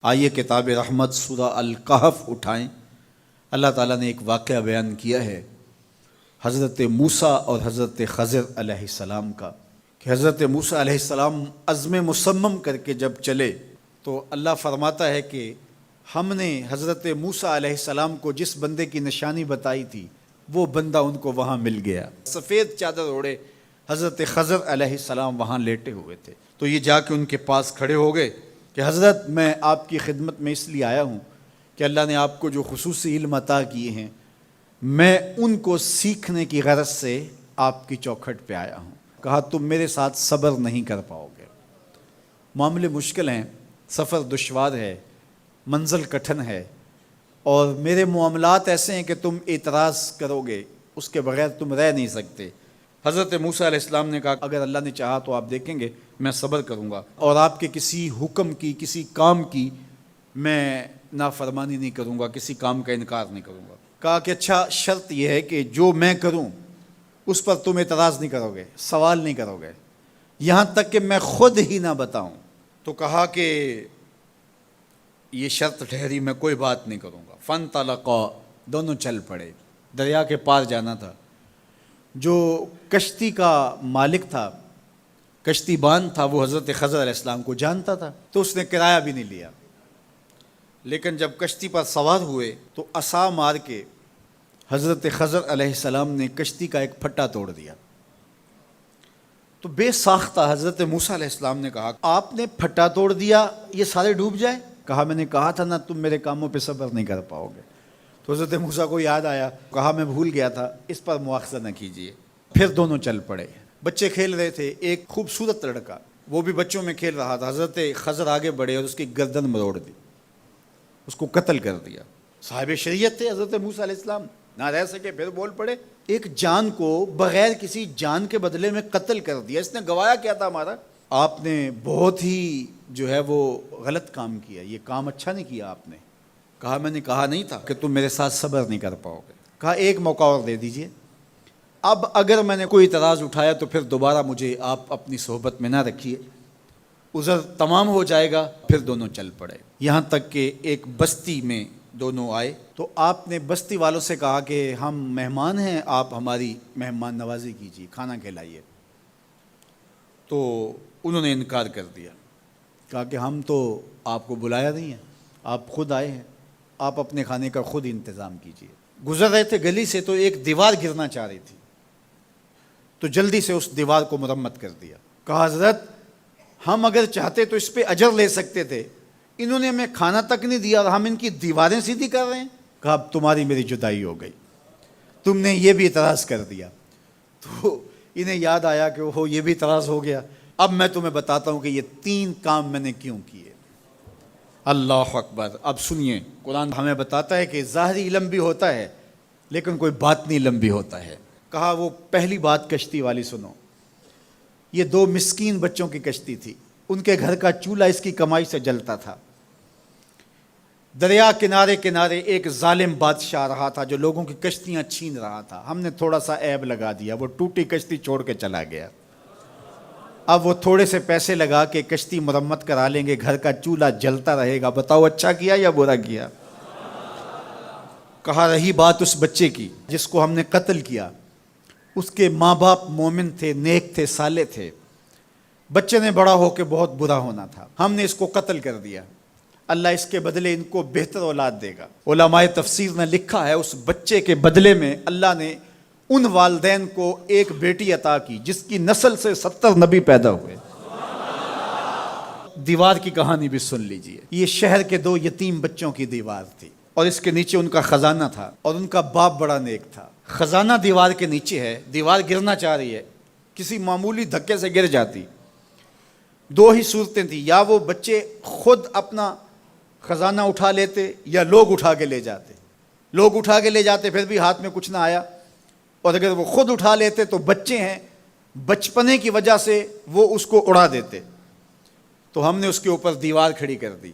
آئیے کتاب رحمت سورہ الکہف اٹھائیں۔ اللہ تعالیٰ نے ایک واقعہ بیان کیا ہے حضرت موسیٰ اور حضرت خضر علیہ السلام کا، کہ حضرت موسیٰ علیہ السلام عزم مصمم کر کے جب چلے تو اللہ فرماتا ہے کہ ہم نے حضرت موسیٰ علیہ السلام کو جس بندے کی نشانی بتائی تھی وہ بندہ ان کو وہاں مل گیا۔ سفید چادر اوڑھے حضرت خضر علیہ السلام وہاں لیٹے ہوئے تھے، تو یہ جا کے ان کے پاس کھڑے ہو گئے کہ حضرت میں آپ کی خدمت میں اس لیے آیا ہوں کہ اللہ نے آپ کو جو خصوصی علم عطا کیے ہیں میں ان کو سیکھنے کی غرض سے آپ کی چوکھٹ پہ آیا ہوں۔ کہا تم میرے ساتھ صبر نہیں کر پاؤ گے، معاملے مشکل ہیں، سفر دشوار ہے، منزل کٹھن ہے، اور میرے معاملات ایسے ہیں کہ تم اعتراض کرو گے اس کے بغیر تم رہ نہیں سکتے۔ حضرت موسیٰ علیہ السلام نے کہا اگر اللہ نے چاہا تو آپ دیکھیں گے میں صبر کروں گا اور آپ کے کسی حکم کی کسی کام کی میں نافرمانی نہیں کروں گا، کسی کام کا انکار نہیں کروں گا۔ کہا کہ اچھا شرط یہ ہے کہ جو میں کروں اس پر تم اعتراض نہیں کرو گے، سوال نہیں کرو گے، یہاں تک کہ میں خود ہی نہ بتاؤں۔ تو کہا کہ یہ شرط ٹھہری، میں کوئی بات نہیں کروں گا۔ فانطلقا، دونوں چل پڑے، دریا کے پار جانا تھا۔ جو کشتی کا مالک تھا، کشتی بان تھا، وہ حضرت خضر علیہ السلام کو جانتا تھا تو اس نے کرایہ بھی نہیں لیا، لیکن جب کشتی پر سوار ہوئے تو عصا مار کے حضرت خضر علیہ السلام نے کشتی کا ایک پھٹا توڑ دیا۔ تو بے ساختہ حضرت موسیٰ علیہ السلام نے کہا آپ نے پھٹا توڑ دیا، یہ سارے ڈوب جائیں؟ کہا میں نے کہا تھا نا تم میرے کاموں پہ صبر نہیں کر پاؤ گے۔ تو حضرت موسیٰ کو یاد آیا، کہا میں بھول گیا تھا، اس پر مواخذہ نہ کیجیے۔ پھر دونوں چل پڑے۔ بچے کھیل رہے تھے، ایک خوبصورت لڑکا وہ بھی بچوں میں کھیل رہا تھا۔ حضرت خضر آگے بڑھے اور اس کی گردن مروڑ دی، اس کو قتل کر دیا۔ صاحب شریعت تھے حضرت موسیٰ علیہ السلام، نہ رہ سکے، پھر بول پڑے ایک جان کو بغیر کسی جان کے بدلے میں قتل کر دیا، اس نے گوایا کیا تھا ہمارا؟ آپ نے بہت ہی جو ہے وہ غلط کام کیا، یہ کام اچھا نہیں کیا آپ نے۔ کہا میں نے کہا نہیں تھا کہ تم میرے ساتھ صبر نہیں کر پاؤ گے۔ کہا ایک موقع اور دے دیجئے، اب اگر میں نے کوئی اعتراض اٹھایا تو پھر دوبارہ مجھے آپ اپنی صحبت میں نہ رکھیے، عذر تمام ہو جائے گا۔ پھر دونوں چل پڑے، یہاں تک کہ ایک بستی میں دونوں آئے تو آپ نے بستی والوں سے کہا کہ ہم مہمان ہیں، آپ ہماری مہمان نوازی کیجیے، کھانا کھلائیے۔ تو انہوں نے انکار کر دیا، کہا کہ ہم تو آپ کو بلایا نہیں ہے، آپ خود آئے ہیں، آپ اپنے کھانے کا خود انتظام کیجیے۔ گزر رہے تھے گلی سے تو ایک دیوار گرنا چاہ رہی تھی، تو جلدی سے اس دیوار کو مرمت کر دیا۔ کہا حضرت ہم اگر چاہتے تو اس پہ اجر لے سکتے تھے، انہوں نے ہمیں کھانا تک نہیں دیا اور ہم ان کی دیواریں سیدھی کر رہے ہیں۔ کہا اب تمہاری میری جدائی ہو گئی، تم نے یہ بھی اعتراض کر دیا۔ تو انہیں یاد آیا کہ وہ یہ بھی اعتراض ہو گیا، اب میں تمہیں بتاتا ہوں کہ یہ 3 کام میں نے کیوں کیے۔ اللہ اکبر۔ اب سنیے، قرآن ہمیں بتاتا ہے کہ ظاہری علم بھی ہوتا ہے لیکن کوئی باطنی علم بھی ہوتا ہے۔ کہا وہ پہلی بات کشتی والی سنو، یہ 2 مسکین بچوں کی کشتی تھی، ان کے گھر کا چولہا اس کی کمائی سے جلتا تھا۔ دریا کنارے کنارے ایک ظالم بادشاہ رہا تھا جو لوگوں کی کشتیاں چھین رہا تھا، ہم نے تھوڑا سا عیب لگا دیا، وہ ٹوٹی کشتی چھوڑ کے چلا گیا۔ اب وہ تھوڑے سے پیسے لگا کے کشتی مرمت کرا لیں گے، گھر کا چولہا جلتا رہے گا، بتاؤ اچھا کیا یا برا کیا؟ کہا رہی بات اس بچے کی جس کو ہم نے قتل کیا، اس کے ماں باپ مومن تھے، نیک تھے، صالح تھے، بچے نے بڑا ہو کے بہت برا ہونا تھا، ہم نے اس کو قتل کر دیا، اللہ اس کے بدلے ان کو بہتر اولاد دے گا۔ علماء تفسیر نے لکھا ہے اس بچے کے بدلے میں اللہ نے ان والدین کو ایک بیٹی عطا کی جس کی نسل سے 70 نبی پیدا ہوئے۔ دیوار کی کہانی بھی سن لیجئے، یہ شہر کے 2 یتیم بچوں کی دیوار تھی اور اس کے نیچے ان کا خزانہ تھا اور ان کا باپ بڑا نیک تھا۔ خزانہ دیوار کے نیچے ہے، دیوار گرنا چاہ رہی ہے، کسی معمولی دھکے سے گر جاتی۔ 2 ہی صورتیں تھیں، یا وہ بچے خود اپنا خزانہ اٹھا لیتے یا لوگ اٹھا کے لے جاتے۔ لوگ اٹھا کے لے جاتے پھر بھی ہاتھ میں کچھ نہ آیا، اور اگر وہ خود اٹھا لیتے تو بچے ہیں، بچپنے کی وجہ سے وہ اس کو اڑا دیتے۔ تو ہم نے اس کے اوپر دیوار کھڑی کر دی،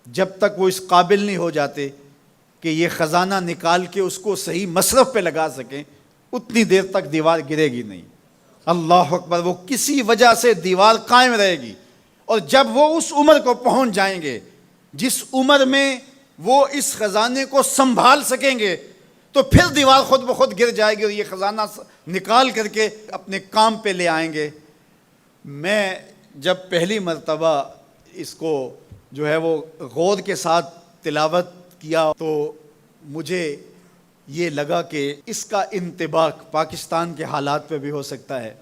جب تک وہ اس قابل نہیں ہو جاتے کہ یہ خزانہ نکال کے اس کو صحیح مصرف پہ لگا سکیں، اتنی دیر تک دیوار گرے گی نہیں۔ اللہ اکبر۔ وہ کسی وجہ سے دیوار قائم رہے گی، اور جب وہ اس عمر کو پہنچ جائیں گے جس عمر میں وہ اس خزانے کو سنبھال سکیں گے تو پھر دیوار خود بخود گر جائے گی اور یہ خزانہ نکال کر کے اپنے کام پہ لے آئیں گے۔ میں جب پہلی مرتبہ اس کو جو ہے وہ غور کے ساتھ تلاوت کیا تو مجھے یہ لگا کہ اس کا انطباق پاکستان کے حالات پہ بھی ہو سکتا ہے،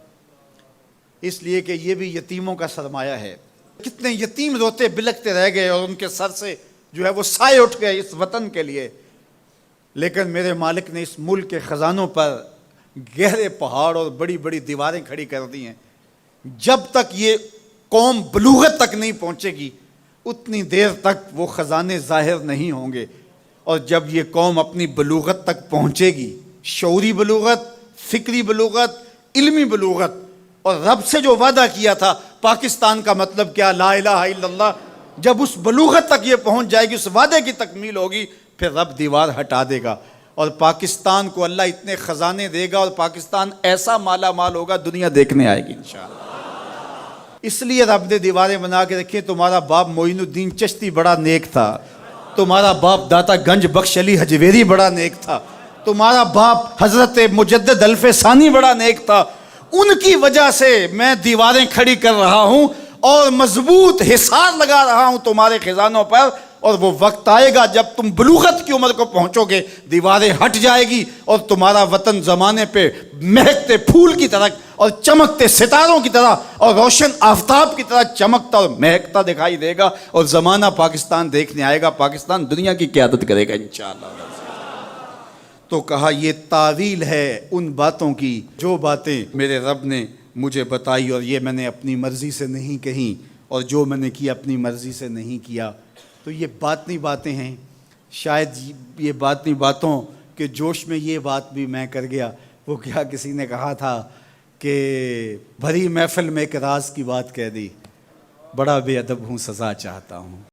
اس لیے کہ یہ بھی یتیموں کا سرمایہ ہے۔ کتنے یتیم روتے بلکتے رہ گئے اور ان کے سر سے جو ہے وہ سائے اٹھ گئے اس وطن کے لیے، لیکن میرے مالک نے اس ملک کے خزانوں پر گہرے پہاڑ اور بڑی بڑی دیواریں کھڑی کر دی ہیں۔ جب تک یہ قوم بلوغت تک نہیں پہنچے گی اتنی دیر تک وہ خزانے ظاہر نہیں ہوں گے، اور جب یہ قوم اپنی بلوغت تک پہنچے گی، شعوری بلوغت، فکری بلوغت، علمی بلوغت، اور رب سے جو وعدہ کیا تھا پاکستان کا مطلب کیا، لا الہ الا اللہ، جب اس بلوغت تک یہ پہنچ جائے گی، اس وعدے کی تکمیل ہوگی، پھر رب دیوار ہٹا دے گا اور پاکستان کو اللہ اتنے خزانے دے گا اور پاکستان ایسا مالا مال ہوگا دنیا دیکھنے آئے گی انشاءاللہ۔ اس لیے رب نے دیواریں بنا کے رکھی۔ تمہارا باپ معین الدین چشتی بڑا نیک تھا، تمہارا باپ داتا گنج بخش علی حجویری بڑا نیک تھا، تمہارا باپ حضرت مجدد الف ثانی بڑا نیک تھا، ان کی وجہ سے میں دیواریں کھڑی کر رہا ہوں اور مضبوط حصار لگا رہا ہوں تمہارے خزانوں پر، اور وہ وقت آئے گا جب تم بلوغت کی عمر کو پہنچو گے دیواریں ہٹ جائے گی اور تمہارا وطن زمانے پہ مہکتے پھول کی طرح اور چمکتے ستاروں کی طرح اور روشن آفتاب کی طرح چمکتا اور مہکتا دکھائی دے گا، اور زمانہ پاکستان دیکھنے آئے گا، پاکستان دنیا کی قیادت کرے گا انشاءاللہ۔ تو کہا یہ تعویل ہے ان باتوں کی جو باتیں میرے رب نے مجھے بتائی، اور یہ میں نے اپنی مرضی سے نہیں کہیں، اور جو میں نے کیا اپنی مرضی سے نہیں کیا۔ تو یہ باطنی باتیں ہیں، شاید یہ باطنی باتوں کے جوش میں یہ بات بھی میں کر گیا۔ وہ کیا کسی نے کہا تھا کہ بھری محفل میں ایک راز کی بات کہہ دی، بڑا بے ادب ہوں سزا چاہتا ہوں۔